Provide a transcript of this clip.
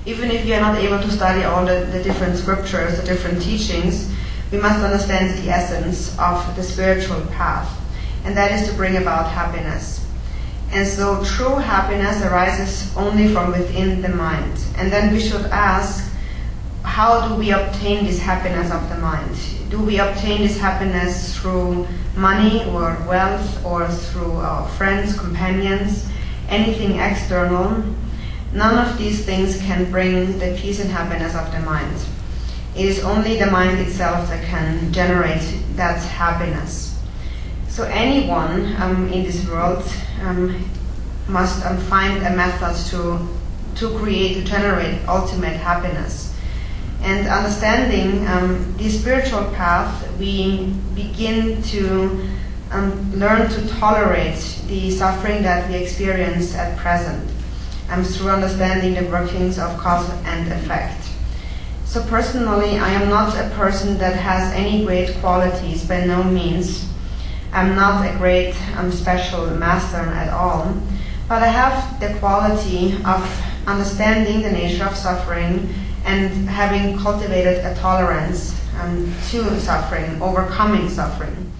Even if we are not able to study all the different scriptures, the different teachings, we must understand the essence of the spiritual path, and that is to bring about happiness. And so true happiness arises only from within the mind. And then we should ask, how do we obtain this happiness of the mind? Do we obtain this happiness through money or wealth, or through our friends, companions, anything external? None of these things can bring the peace and happiness of the mind. It is only the mind itself that can generate that happiness. So anyone in this world must find a method to generate ultimate happiness. And understanding the spiritual path, we begin to learn to tolerate the suffering that we experience at present, through understanding the workings of cause and effect. So personally, I am not a person that has any great qualities, by no means. I'm not a great special master at all, but I have the quality of understanding the nature of suffering and having cultivated a tolerance to suffering, overcoming suffering.